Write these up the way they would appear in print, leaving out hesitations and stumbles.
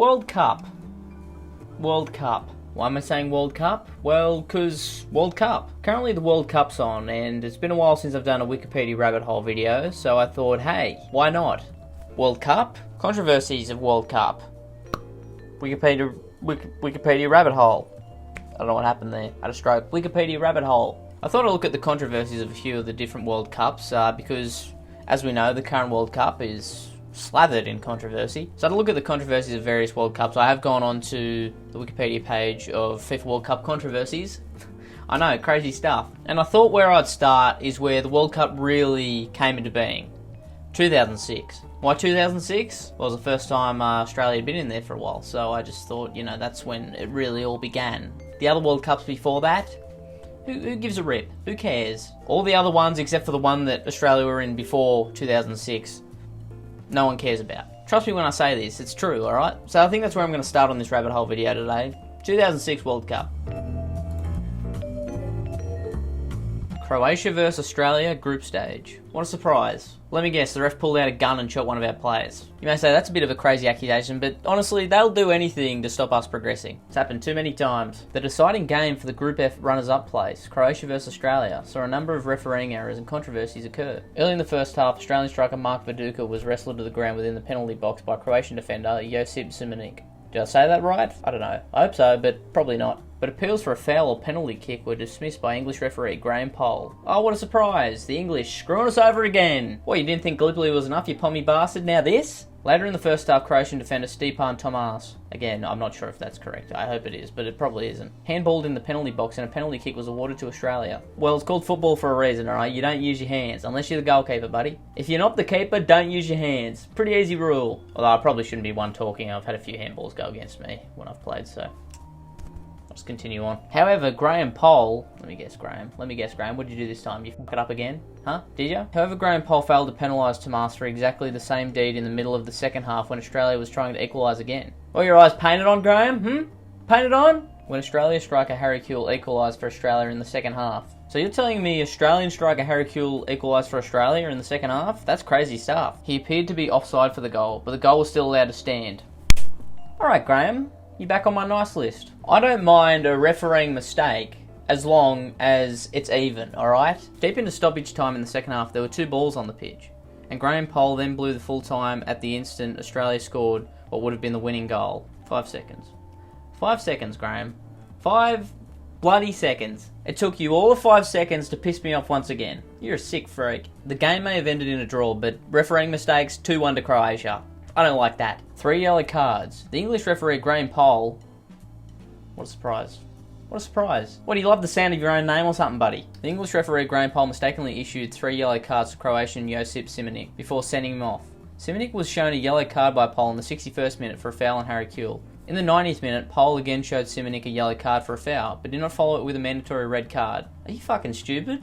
World Cup. World Cup. Why am I saying World Cup? Well, because World Cup. Currently the World Cup's on, and it's been a while since I've done a Wikipedia rabbit hole video, so I thought, hey, why not? World Cup? Controversies of World Cup. Wikipedia rabbit hole. I don't know what happened there. I had a stroke. Wikipedia rabbit hole. I thought I'd look at the controversies of a few of the different World Cups, because, as we know, the current World Cup is slathered in controversy. So to look at the controversies of various World Cups, I have gone on to the Wikipedia page of FIFA World Cup controversies. I know, crazy stuff. And I thought where I'd start is where the World Cup really came into being. 2006. Why 2006? Well, it was the first time Australia had been in there for a while, so I just thought, you know, that's when it really all began. The other World Cups before that, who gives a rip? Who cares? All the other ones, except for the one that Australia were in before 2006, no one cares about. Trust me when I say this, it's true, alright? So I think that's where I'm going to start on this rabbit hole video today. 2006 World Cup. Croatia vs Australia group stage. What a surprise. Let me guess, the ref pulled out a gun and shot one of our players. You may say that's a bit of a crazy accusation, but honestly, they'll do anything to stop us progressing. It's happened too many times. The deciding game for the Group F runners-up place, Croatia vs Australia, saw a number of refereeing errors and controversies occur. Early in the first half, Australian striker Mark Viduka was wrestled to the ground within the penalty box by Croatian defender Josip Simonik. Did I say that right? I don't know. I hope so, but probably not. But appeals for a foul or penalty kick were dismissed by English referee Graham Poll. Oh, what a surprise. The English screwing us over again. What, you didn't think Gallipoli was enough, you pommy bastard? Now this? Later in the first half, Croatian defender Stepan Tomas. Again, I'm not sure if that's correct. I hope it is, but it probably isn't. Handballed in the penalty box and a penalty kick was awarded to Australia. Well, it's called football for a reason, alright? You don't use your hands, unless you're the goalkeeper, buddy. If you're not the keeper, don't use your hands. Pretty easy rule. Although I probably shouldn't be one talking. I've had a few handballs go against me when I've played, so let's continue on. However, Graham Poll... Let me guess, Graham. What did you do this time? You fuck it up again? Huh? Did you? However, Graham Poll failed to penalise Tomas for exactly the same deed in the middle of the second half when Australia was trying to equalise again. What are your eyes painted on, Graham? Painted on? When Australia striker Harry Kewell equalised for Australia in the second half. So you're telling me Australian striker Harry Kewell equalised for Australia in the second half? That's crazy stuff. He appeared to be offside for the goal, but the goal was still allowed to stand. Alright, Graham. You're back on my nice list. I don't mind a refereeing mistake as long as it's even, alright? Deep into stoppage time in the second half, there were 2 balls on the pitch, and Graham Poll then blew the full time at the instant Australia scored what would have been the winning goal. 5 seconds. 5 seconds, Graham. 5 bloody seconds. It took you all of 5 seconds to piss me off once again. You're a sick freak. The game may have ended in a draw, but refereeing mistakes, 2-1 to Croatia. I don't like that. 3 yellow cards. The English referee Graham Poll... What a surprise. What a surprise. What, do you love the sound of your own name or something, buddy? The English referee Graham Poll mistakenly issued 3 yellow cards to Croatian Josip Simonik before sending him off. Simonik was shown a yellow card by Poll in the 61st minute for a foul on Harry Kewell. In the 90th minute, Poll again showed Simonik a yellow card for a foul, but did not follow it with a mandatory red card. Are you fucking stupid?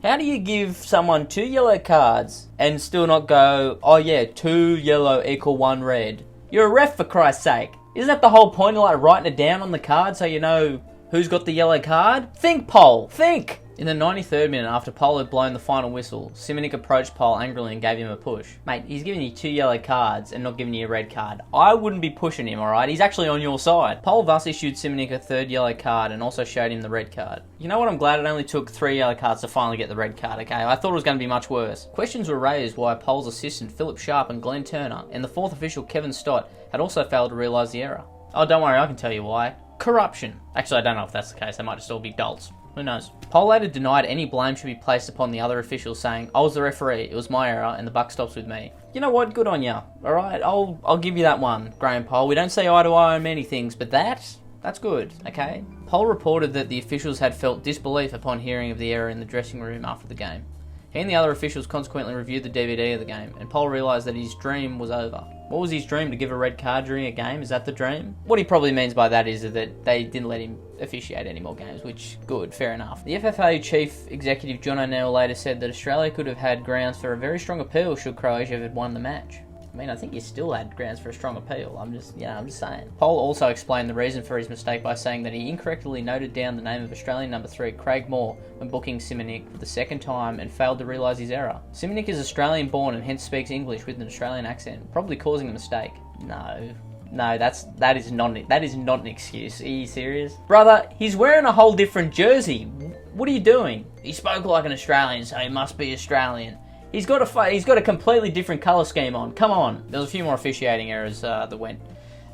How do you give someone 2 yellow cards and still not go, oh yeah, 2 yellow equal 1 red? You're a ref, for Christ's sake. Isn't that the whole point of like writing it down on the card so you know who's got the yellow card? Think, Poll, think! In the 93rd minute, after Poll had blown the final whistle, Simonik approached Poll angrily and gave him a push. Mate, he's giving you 2 yellow cards and not giving you a red card. I wouldn't be pushing him, alright? He's actually on your side. Poll thus issued Simonik a 3rd yellow card and also showed him the red card. You know what? I'm glad it only took 3 yellow cards to finally get the red card, okay? I thought it was going to be much worse. Questions were raised why Poll's assistant Philip Sharp and Glenn Turner and the 4th official Kevin Stott had also failed to realise the error. Oh, don't worry, I can tell you why. Corruption. Actually, I don't know if that's the case. They might just all be dolts. Who knows? Poll later denied any blame should be placed upon the other officials, saying, I was the referee, it was my error, and the buck stops with me. You know what? Good on ya. Alright, I'll give you that one, Graham Poll. We don't say eye to eye on many things, but that's good, okay? Poll reported that the officials had felt disbelief upon hearing of the error in the dressing room after the game. He and the other officials consequently reviewed the DVD of the game, and Poll realised that his dream was over. What was his dream? To give a red card during a game? Is that the dream? What he probably means by that is that they didn't let him officiate any more games, which, good, fair enough. The FFA chief executive John O'Neill later said that Australia could have had grounds for a very strong appeal should Croatia have won the match. I mean, I think you still had grounds for a strong appeal. I'm just saying. Poll also explained the reason for his mistake by saying that he incorrectly noted down the name of Australian number 3, Craig Moore, when booking Simonik for the second time and failed to realise his error. Simonik is Australian born and hence speaks English with an Australian accent, probably causing the mistake. No. No, that is not an excuse. Are you serious? Brother, he's wearing a whole different jersey. What are you doing? He spoke like an Australian, so he must be Australian. He's got a completely different colour scheme on. Come on. There was a few more officiating errors that went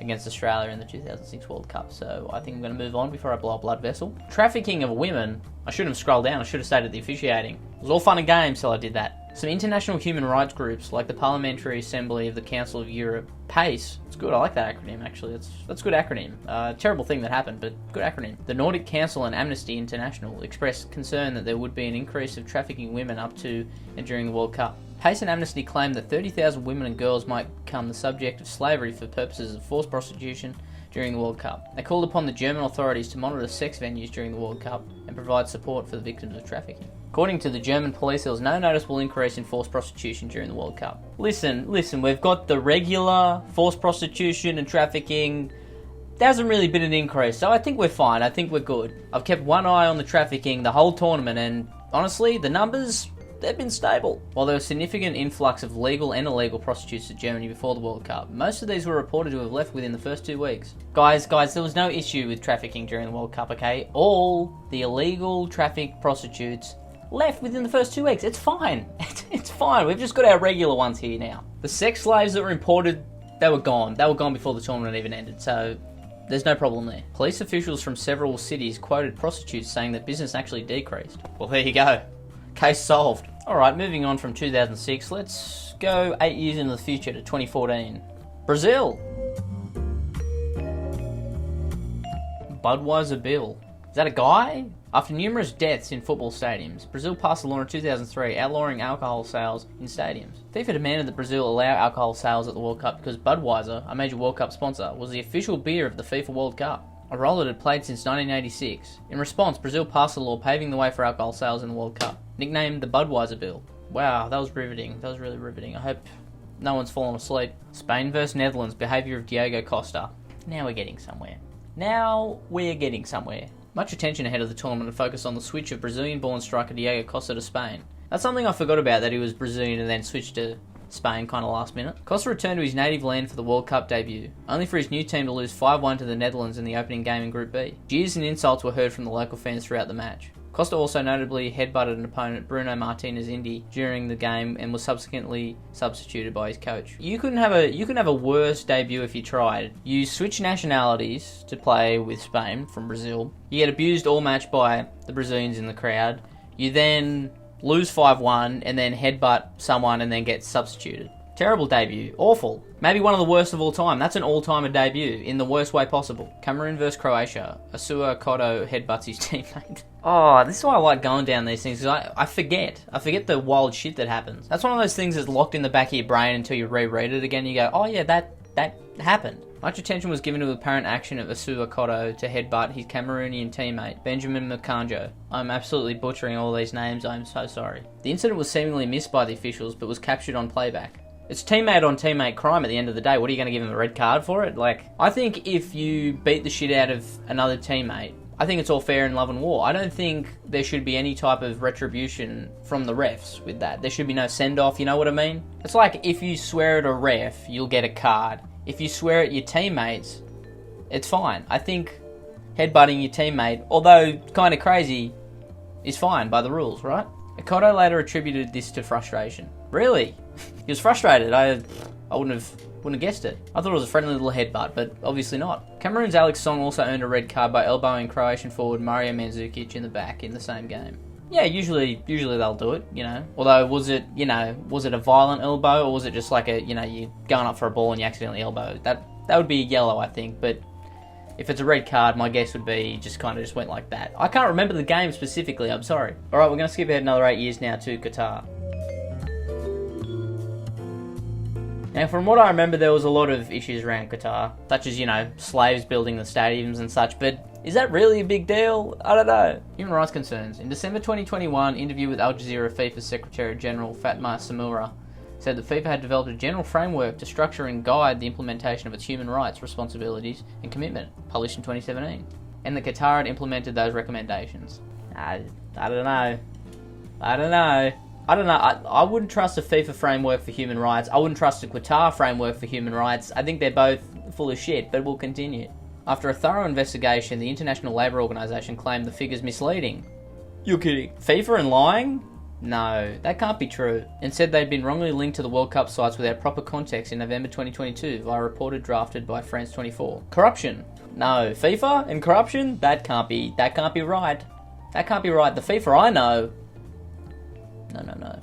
against Australia in the 2006 World Cup, so I think I'm going to move on before I blow a blood vessel. Trafficking of women. I shouldn't have scrolled down. I should have stated the officiating. It was all fun and games till I did that. Some international human rights groups, like the Parliamentary Assembly of the Council of Europe, PACE. It's good. I like that acronym, actually. That's a good acronym. Terrible thing that happened, but good acronym. The Nordic Council and Amnesty International expressed concern that there would be an increase of trafficking women up to and during the World Cup. PACE and Amnesty claimed that 30,000 women and girls might become the subject of slavery for purposes of forced prostitution during the World Cup. They called upon the German authorities to monitor sex venues during the World Cup and provide support for the victims of trafficking. According to the German police, there was no noticeable increase in forced prostitution during the World Cup. Listen, we've got the regular forced prostitution and trafficking. There hasn't really been an increase, so I think we're fine. I think we're good. I've kept one eye on the trafficking the whole tournament, and honestly, the numbers, they've been stable. While there was a significant influx of legal and illegal prostitutes to Germany before the World Cup, most of these were reported to have left within the first 2 weeks. Guys, there was no issue with trafficking during the World Cup, okay? All the illegal trafficked prostitutes left within the first 2 weeks. It's fine. It's fine. We've just got our regular ones here now. The sex slaves that were imported, they were gone. They were gone before the tournament even ended, so there's no problem there. Police officials from several cities quoted prostitutes saying that business actually decreased. Well, there you go. Case solved. Alright, moving on from 2006, let's go 8 years into the future to 2014. Brazil. Budweiser Bill. Is that a guy? After numerous deaths in football stadiums, Brazil passed a law in 2003 outlawing alcohol sales in stadiums. FIFA demanded that Brazil allow alcohol sales at the World Cup because Budweiser, a major World Cup sponsor, was the official beer of the FIFA World Cup, a role it had played since 1986. In response, Brazil passed a law paving the way for alcohol sales in the World Cup, nicknamed the Budweiser Bill. Wow, that was riveting. That was really riveting. I hope no one's fallen asleep. Spain vs Netherlands, behaviour of Diego Costa. Now we're getting somewhere. Much attention ahead of the tournament focused on the switch of Brazilian-born striker Diego Costa to Spain. That's something I forgot about, that he was Brazilian and then switched to Spain kind of last minute. Costa returned to his native land for the World Cup debut, only for his new team to lose 5-1 to the Netherlands in the opening game in Group B. Jeers and insults were heard from the local fans throughout the match. Costa also notably headbutted an opponent, Bruno Martinez Indy, during the game and was subsequently substituted by his coach. You couldn't have a worse debut if you tried. You switch nationalities to play with Spain from Brazil. You get abused all match by the Brazilians in the crowd. You then lose 5-1 and then headbutt someone and then get substituted. Terrible debut. Awful. Maybe one of the worst of all time. That's an all-timer debut in the worst way possible. Cameroon vs Croatia. Asua Koto headbutts his teammate. Oh, this is why I like going down these things, because I forget. I forget the wild shit that happens. That's one of those things that's locked in the back of your brain until you reread it again and you go, oh yeah, that happened. Much attention was given to the apparent action of Asua Koto to headbutt his Cameroonian teammate, Benjamin Makanjo. I'm absolutely butchering all these names, I'm so sorry. The incident was seemingly missed by the officials, but was captured on playback. It's teammate on teammate crime at the end of the day. What are you going to give him a red card for it? I think if you beat the shit out of another teammate, I think it's all fair in love and war. I don't think there should be any type of retribution from the refs with that. There should be no send-off, you know what I mean? It's like if you swear at a ref, you'll get a card. If you swear at your teammates, it's fine. I think headbutting your teammate, although kind of crazy, is fine by the rules, right? Koto later attributed this to frustration. Really? He was frustrated. I wouldn't have guessed it. I thought it was a friendly little headbutt, but obviously not. Cameroon's Alex Song also earned a red card by elbowing Croatian forward Mario Mandzukic in the back in the same game. Yeah, usually they'll do it, you know. Although, was it a violent elbow, or was it just like you're going up for a ball and you accidentally elbow? That would be a yellow, I think, but if it's a red card, my guess would be just went like that. I can't remember the game specifically, I'm sorry. Alright, we're going to skip ahead another 8 years now to Qatar. Now, from what I remember, there was a lot of issues around Qatar, such as, slaves building the stadiums and such, but is that really a big deal? I don't know. Human rights concerns. In December 2021, interview with Al Jazeera, FIFA's Secretary General Fatma Samura said that FIFA had developed a general framework to structure and guide the implementation of its human rights responsibilities and commitment, published in 2017, and that Qatar had implemented those recommendations. I don't know. I wouldn't trust a FIFA framework for human rights. I wouldn't trust a Qatar framework for human rights. I think they're both full of shit, but we'll continue. After a thorough investigation, the International Labour Organization claimed the figures misleading. You're kidding. FIFA and lying? No, that can't be true. Instead, they'd been wrongly linked to the World Cup sites without proper context in November 2022 via a report drafted by France 24. Corruption? No. FIFA and corruption? That can't be right. That can't be right. The FIFA I know... No.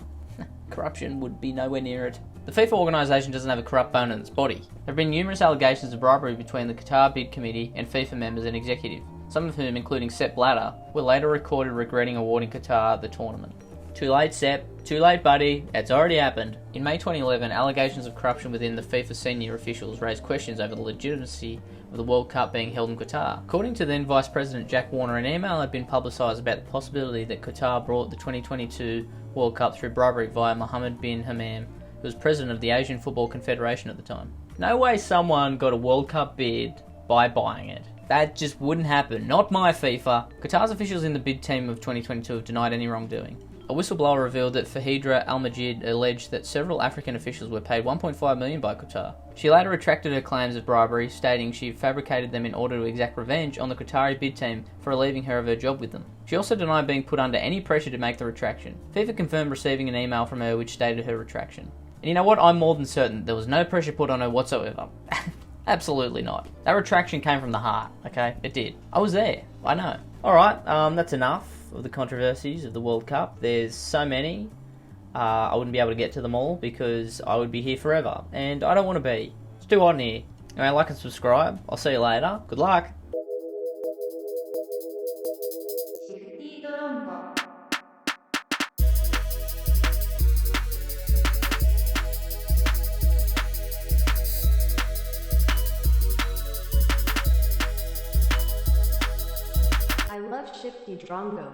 Corruption would be nowhere near it. The FIFA organisation doesn't have a corrupt bone in its body. There have been numerous allegations of bribery between the Qatar bid committee and FIFA members and executive, some of whom, including Sepp Blatter, were later recorded regretting awarding Qatar the tournament. Too late, Sepp. Too late, buddy. It's already happened. In May 2011, allegations of corruption within the FIFA senior officials raised questions over the legitimacy of the World Cup being held in Qatar. According to then Vice President Jack Warner, an email had been publicised about the possibility that Qatar brought the 2022 World Cup through bribery via Mohammed bin Hammam, who was president of the Asian Football Confederation at the time. No way someone got a World Cup bid by buying it. That just wouldn't happen. Not my FIFA. Qatar's officials in the bid team of 2022 have denied any wrongdoing. A whistleblower revealed that Fahidra Al-Majid alleged that several African officials were paid $1.5 million by Qatar. She later retracted her claims of bribery, stating she fabricated them in order to exact revenge on the Qatari bid team for relieving her of her job with them. She also denied being put under any pressure to make the retraction. FIFA confirmed receiving an email from her which stated her retraction. And you know what? I'm more than certain there was no pressure put on her whatsoever. Absolutely not. That retraction came from the heart, okay? It did. I was there. I know. Alright, that's enough of the controversies of the World Cup. There's so many, I wouldn't be able to get to them all because I would be here forever, and I don't want to be. It's too hot in here. Anyway, like and subscribe. I'll see you later. Good luck. Shifty Drongo. I love Shifty Drongo.